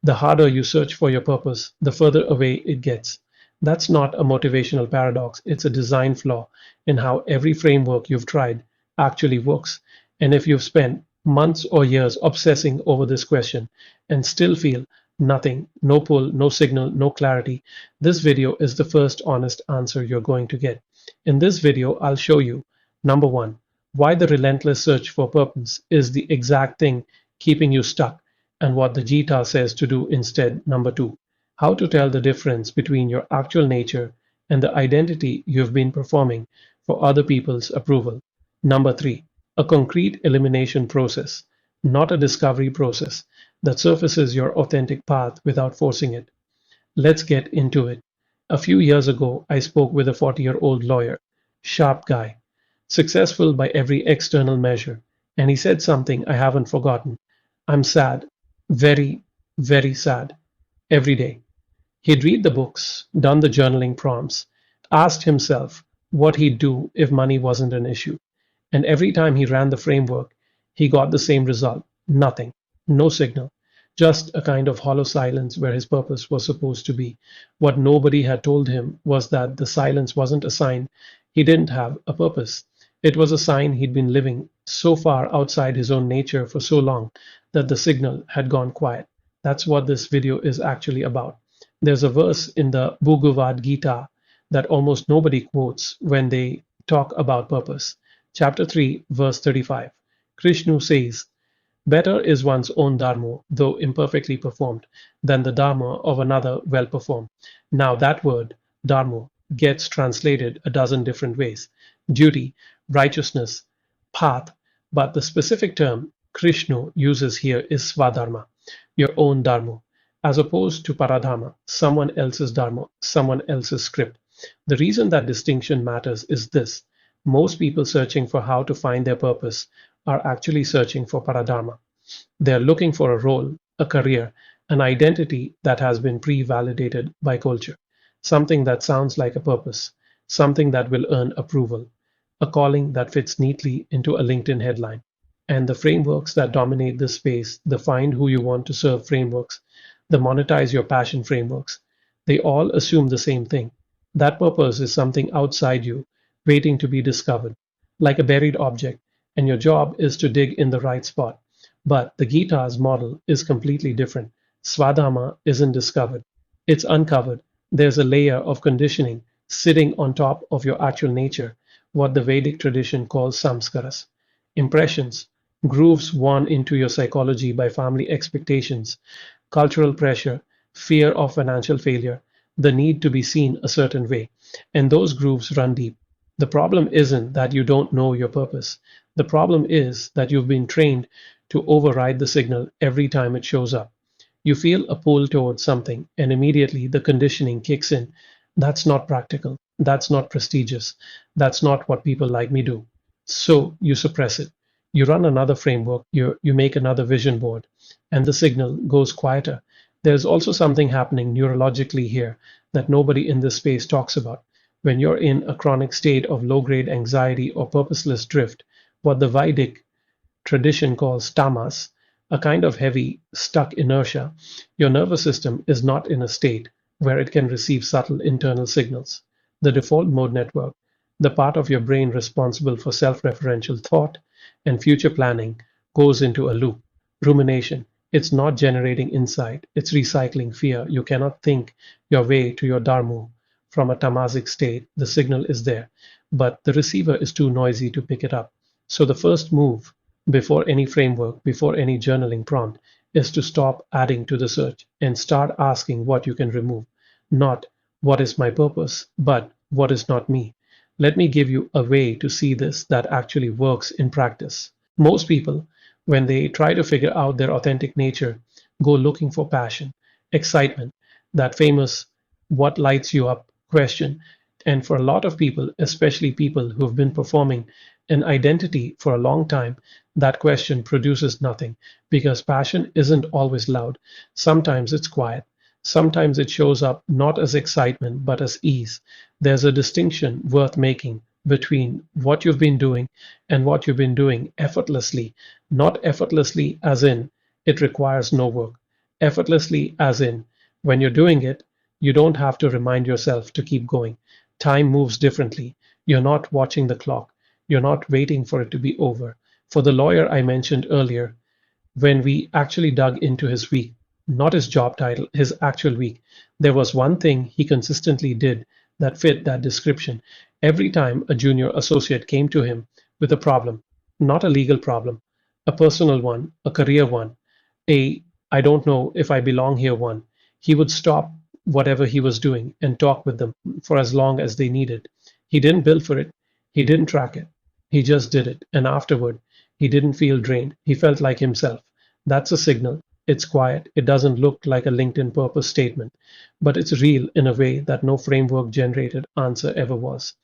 The harder you search for your purpose, the further away it gets. That's not a motivational paradox, it's a design flaw in how every framework you've tried actually works. And if you've spent months or years obsessing over this question and still feel nothing, no pull, no signal, no clarity, this video is the first honest answer you're going to get. In this video, I'll show you number one, why the relentless search for purpose is the exact thing keeping you stuck and what the Gita says to do instead. Number two, how to tell the difference between your actual nature and the identity you've been performing for other people's approval. Number three, a concrete elimination process, not a discovery process that surfaces your authentic path without forcing it. Let's get into it. A few years ago, I spoke with a 40-year-old lawyer, sharp guy, successful by every external measure, and he said something I haven't forgotten. I'm sad, very, very sad, every day. He'd read the books, done the journaling prompts, asked himself what he'd do if money wasn't an issue. And every time he ran the framework, he got the same result: nothing, no signal, just a kind of hollow silence where his purpose was supposed to be. What nobody had told him was that the silence wasn't a sign he didn't have a purpose. It was a sign he'd been living so far outside his own nature for so long that the signal had gone quiet. That's what this video is actually about. There's a verse in the Bhagavad Gita that almost nobody quotes when they talk about purpose. Chapter 3, verse 35. Krishna says, better is one's own dharma, though imperfectly performed, than the dharma of another well performed. Now, that word, dharma, gets translated a dozen different ways: duty, righteousness, path, but the specific term Krishna uses here is swadharma, your own dharma, as opposed to paradharma, someone else's dharma, someone else's script. The reason that distinction matters is this: most people searching for how to find their purpose are actually searching for paradharma. They're looking for a role, a career, an identity that has been pre-validated by culture, something that sounds like a purpose, something that will earn approval, a calling that fits neatly into a LinkedIn headline. And the frameworks that dominate this space, the find who you want to serve frameworks, the monetize your passion frameworks, they all assume the same thing. That purpose is something outside you, waiting to be discovered, like a buried object, and your job is to dig in the right spot. But the Gita's model is completely different. Swadharma isn't discovered, it's uncovered. There's a layer of conditioning sitting on top of your actual nature, what the Vedic tradition calls samskaras, impressions, grooves worn into your psychology by family expectations, cultural pressure, fear of financial failure, the need to be seen a certain way. And those grooves run deep. The problem isn't that you don't know your purpose. The problem is that you've been trained to override the signal every time it shows up. You feel a pull towards something, and immediately the conditioning kicks in. That's not practical. That's not prestigious. That's not what people like me do. So you suppress it. You run another framework, you make another vision board, and the signal goes quieter. There's also something happening neurologically here that nobody in this space talks about. When you're in a chronic state of low-grade anxiety or purposeless drift, what the Vedic tradition calls tamas, a kind of heavy, stuck inertia, your nervous system is not in a state where it can receive subtle internal signals. The default mode network, the part of your brain responsible for self-referential thought and future planning, goes into a loop. Rumination. It's not generating insight, it's recycling fear. You cannot think your way to your dharma. From a tamasic state, the signal is there, but the receiver is too noisy to pick it up. So the first move, before any framework, before any journaling prompt, is to stop adding to the search and start asking what you can remove. Not what is my purpose, but what is not me. Let me give you a way to see this that actually works in practice. Most people, when they try to figure out their authentic nature, go looking for passion, excitement, that famous what lights you up question. And for a lot of people, especially people who've been performing an identity for a long time, that question produces nothing because passion isn't always loud. Sometimes it's quiet. Sometimes it shows up not as excitement but as ease. There's a distinction worth making between what you've been doing and what you've been doing effortlessly, not effortlessly as in it requires no work. Effortlessly, as in, when you're doing it, you don't have to remind yourself to keep going. Time moves differently. You're not watching the clock. You're not waiting for it to be over. For the lawyer I mentioned earlier, when we actually dug into his week, not his job title, his actual week, there was one thing he consistently did that fit that description. Every time a junior associate came to him with a problem, not a legal problem, a personal one, a career one, a I don't know if I belong here one, he would stop whatever he was doing and talk with them for as long as they needed. He didn't bill for it, he didn't track it, he just did it. And afterward, he didn't feel drained. He felt like himself. That's a signal. It's quiet. It doesn't look like a LinkedIn purpose statement, but it's real in a way that no framework generated answer ever was.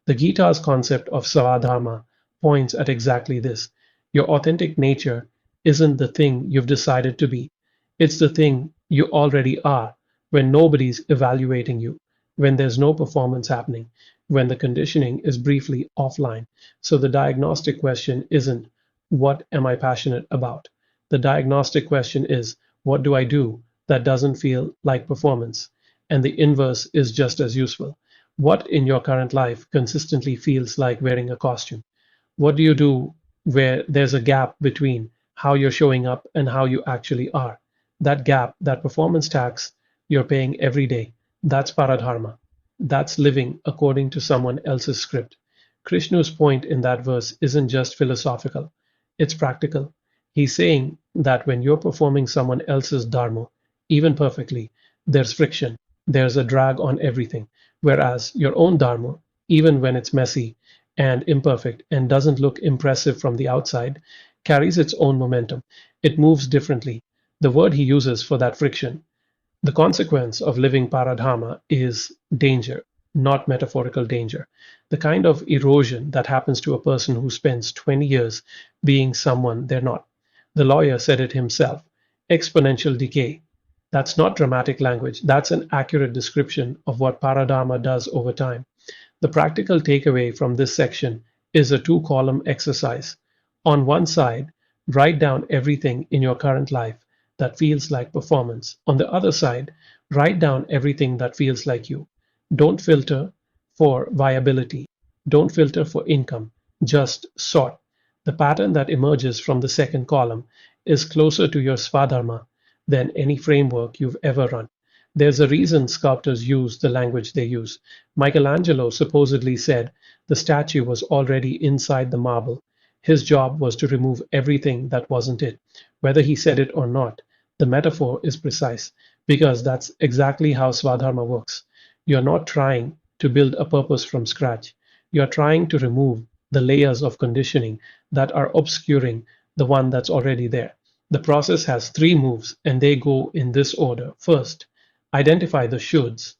The Gita's concept of Svadharma points at exactly this. Your authentic nature isn't the thing you've decided to be, it's the thing you already are when nobody's evaluating you, when there's no performance happening, when the conditioning is briefly offline. So the diagnostic question isn't, what am I passionate about? The diagnostic question is, what do I do that doesn't feel like performance? And the inverse is just as useful. What in your current life consistently feels like wearing a costume? What do you do where there's a gap between how you're showing up and how you actually are? That gap, that performance tax you're paying every day, that's paradharma. That's living according to someone else's script. Krishna's point in that verse isn't just philosophical, it's practical. He's saying that when you're performing someone else's dharma, even perfectly, there's friction, there's a drag on everything. Whereas your own dharma, even when it's messy and imperfect and doesn't look impressive from the outside, carries its own momentum. It moves differently. The word he uses for that friction, the consequence of living paradharma, is danger, not metaphorical danger. The kind of erosion that happens to a person who spends 20 years being someone they're not. The lawyer said it himself, exponential decay. That's not dramatic language, that's an accurate description of what paradharma does over time. The practical takeaway from this section is a two-column exercise. On one side, write down everything in your current life that feels like performance. On the other side, write down everything that feels like you. Don't filter for viability. Don't filter for income. Just sort. The pattern that emerges from the second column is closer to your Svadharma than any framework you've ever run. There's a reason sculptors use the language they use. Michelangelo supposedly said the statue was already inside the marble. His job was to remove everything that wasn't it. Whether he said it or not, the metaphor is precise because that's exactly how Svadharma works. You're not trying to build a purpose from scratch. You're trying to remove the layers of conditioning that are obscuring the one that's already there. The process has three moves and they go in this order. First, identify the shoulds.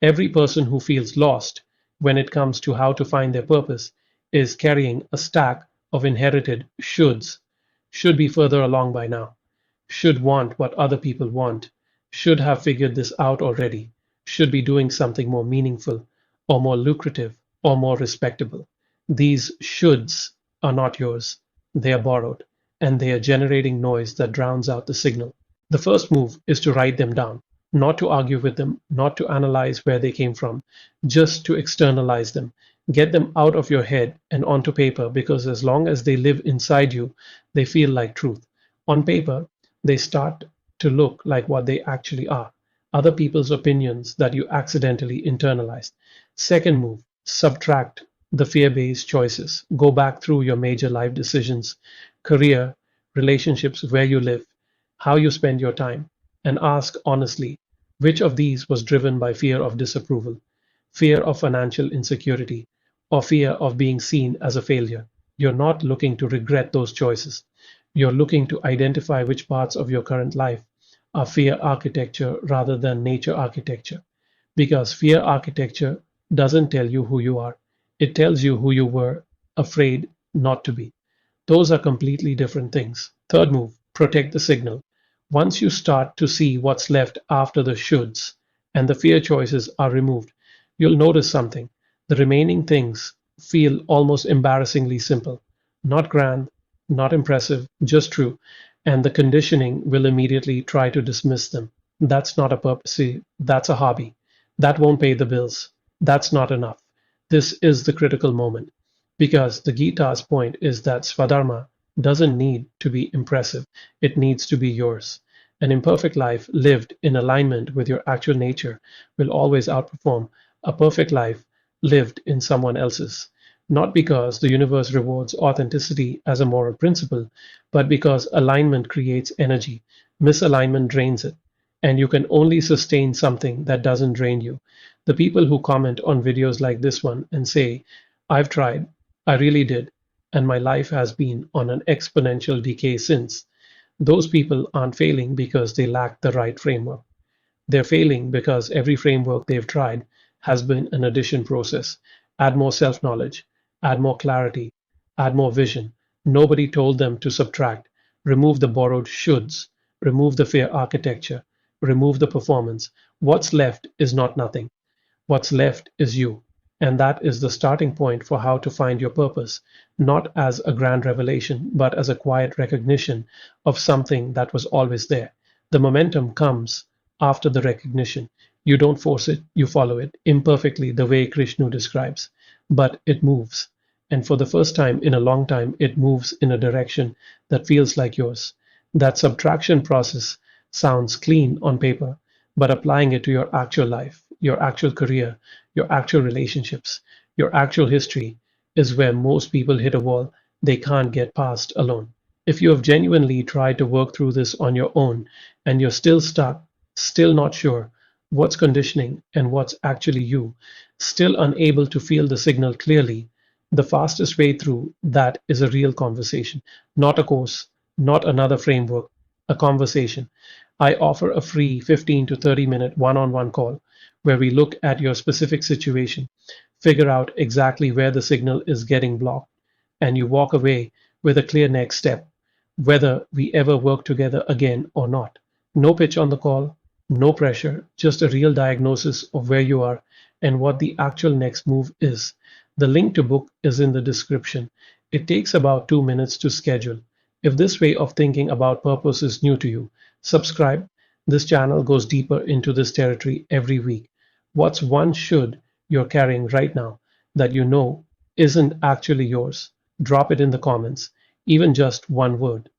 Every person who feels lost when it comes to how to find their purpose is carrying a stack of inherited shoulds. Should be further along by now. Should want what other people want. Should have figured this out already. Should be doing something more meaningful or more lucrative or more respectable. These shoulds are not yours. They are borrowed and they are generating noise that drowns out the signal. The first move is to write them down, not to argue with them, not to analyze where they came from, just to externalize them. Get them out of your head and onto paper because as long as they live inside you, they feel like truth. On paper, they start to look like what they actually are, other people's opinions that you accidentally internalized. Second move, subtract the fear based choices. Go back through your major life decisions, career, relationships, where you live, how you spend your time, and ask honestly which of these was driven by fear of disapproval, fear of financial insecurity, or fear of being seen as a failure. You're not looking to regret those choices. You're looking to identify which parts of your current life are fear architecture rather than nature architecture. Because fear architecture doesn't tell you who you are, it tells you who you were afraid not to be. Those are completely different things. Third move, protect the signal. Once you start to see what's left after the shoulds and the fear choices are removed, you'll notice something. The remaining things feel almost embarrassingly simple. Not grand, not impressive, just true. and the conditioning will immediately try to dismiss them. That's not a purpose. See, that's a hobby. That won't pay the bills. That's not enough. This is the critical moment. Because the Gita's point is that Swadharma doesn't need to be impressive, it needs to be yours. An imperfect life lived in alignment with your actual nature will always outperform a perfect life lived in someone else's. Not because the universe rewards authenticity as a moral principle, but because alignment creates energy, misalignment drains it, and you can only sustain something that doesn't drain you. The people who comment on videos like this one and say, I've tried, I really did, and my life has been on an exponential decay since, those people aren't failing because they lack the right framework. They're failing because every framework they've tried has been an addition process. Add more self knowledge, add more clarity, add more vision. Nobody told them to subtract, remove the borrowed shoulds, remove the fear architecture, remove the performance. What's left is not nothing. What's left is you. And that is the starting point for how to find your purpose, not as a grand revelation, but as a quiet recognition of something that was always there. The momentum comes after the recognition. You don't force it, you follow it imperfectly, the way Krishna describes, but it moves. And for the first time in a long time, it moves in a direction that feels like yours. That subtraction process sounds clean on paper, but applying it to your actual life, your actual career, your actual relationships, your actual history is where most people hit a wall they can't get past alone. If you have genuinely tried to work through this on your own and you're still stuck, still not sure what's conditioning and what's actually you, still unable to feel the signal clearly, the fastest way through that is a real conversation, not a course, not another framework, a conversation. I offer a free 15 to 30-minute one on one call where we look at your specific situation, figure out exactly where the signal is getting blocked, and you walk away with a clear next step, whether we ever work together again or not. No pitch on the call, no pressure, just a real diagnosis of where you are and what the actual next move is. The link to book is in the description. It takes about 2 minutes to schedule. If this way of thinking about purpose is new to you, subscribe. This channel goes deeper into this territory every week. What's one should you're carrying right now that you know isn't actually yours? Drop it in the comments, even just one word.